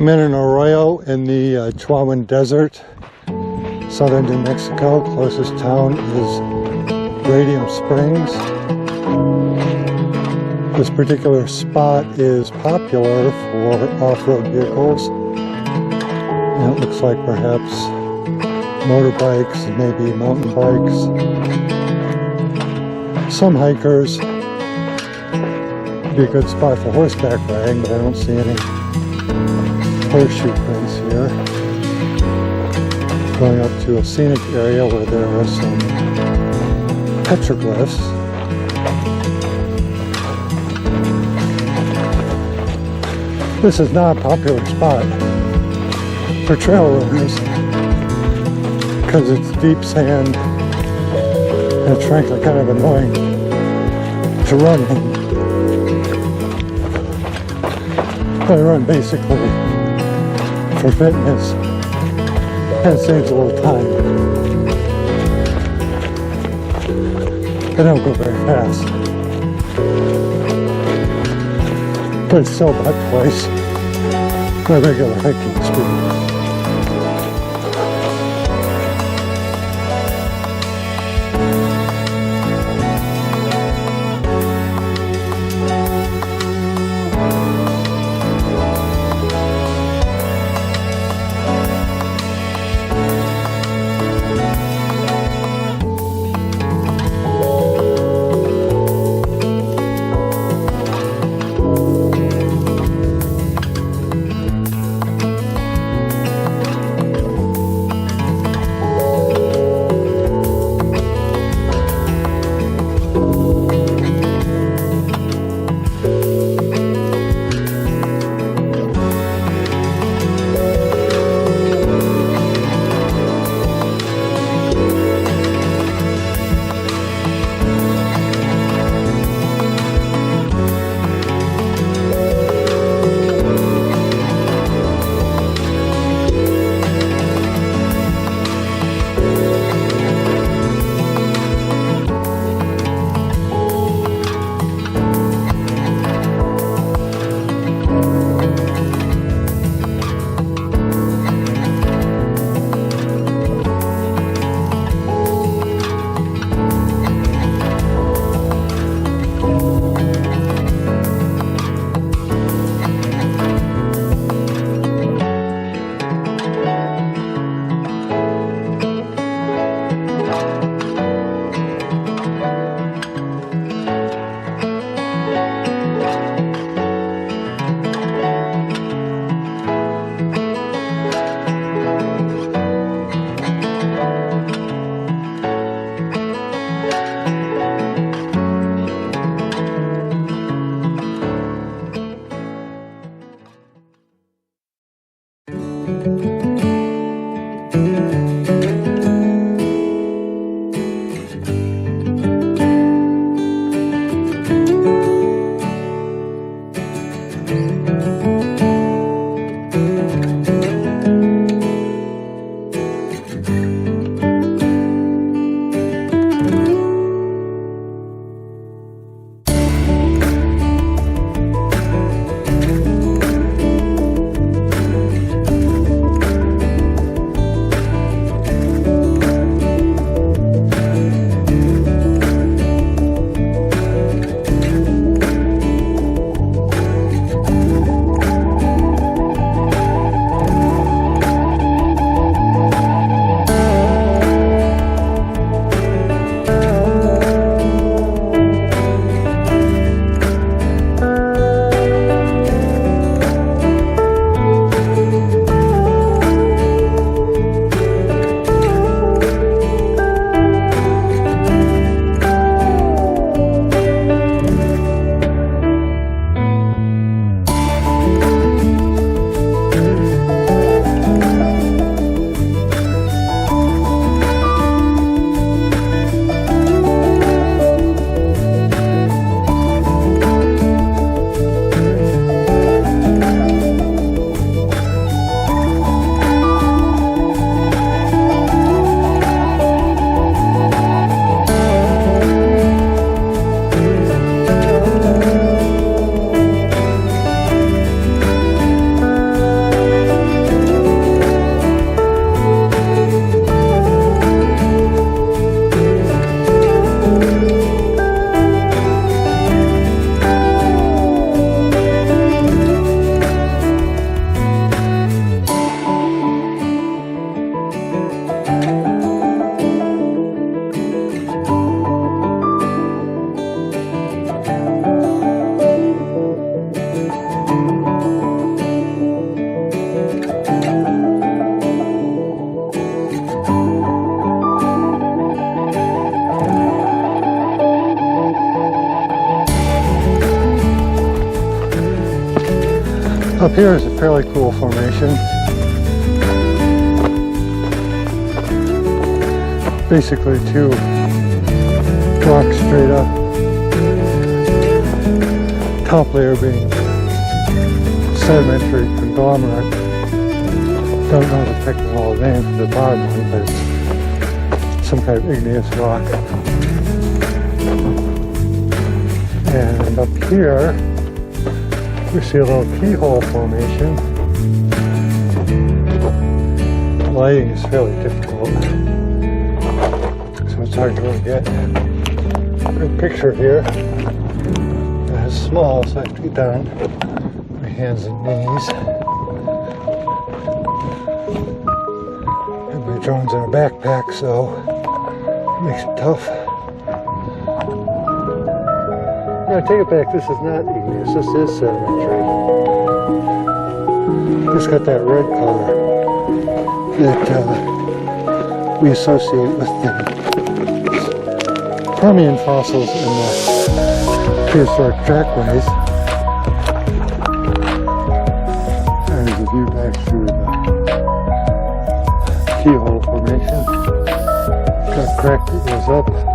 I'm in an arroyo in the Chihuahuan Desert, southern New Mexico. Closest town is Radium Springs. This particular spot is popular for off-road vehicles, and it looks like perhaps motorbikes and maybe mountain bikes. Some hikers. It'd be a good spot for horseback riding, but I don't see any horseshoe prints here. Going up to a scenic area where there are some petroglyphs. This is not a popular spot for trail runners because it's deep sand and it's frankly kind of annoying to run in. I run basically for fitness, and it saves a little time. I don't go very fast, but it's still about twice my regular hiking speed. Up here is a fairly cool formation. Basically two rocks straight up. Top layer being sedimentary conglomerate. Don't know the technical name for the bottom one, but it's some kind of igneous rock. And up here, we see a little keyhole formation. The lighting is fairly difficult, so it's hard to really get a good picture here. It's small, so I have to get down on my hands and knees. And my drone's in a backpack, so it makes it tough. No, I take it back, this is not igneous, this is sedimentary. It's got that red color that we associate with the Permian fossils in the prehistoric trackways. There's a view back through the keyhole formation. Got a crack that goes up.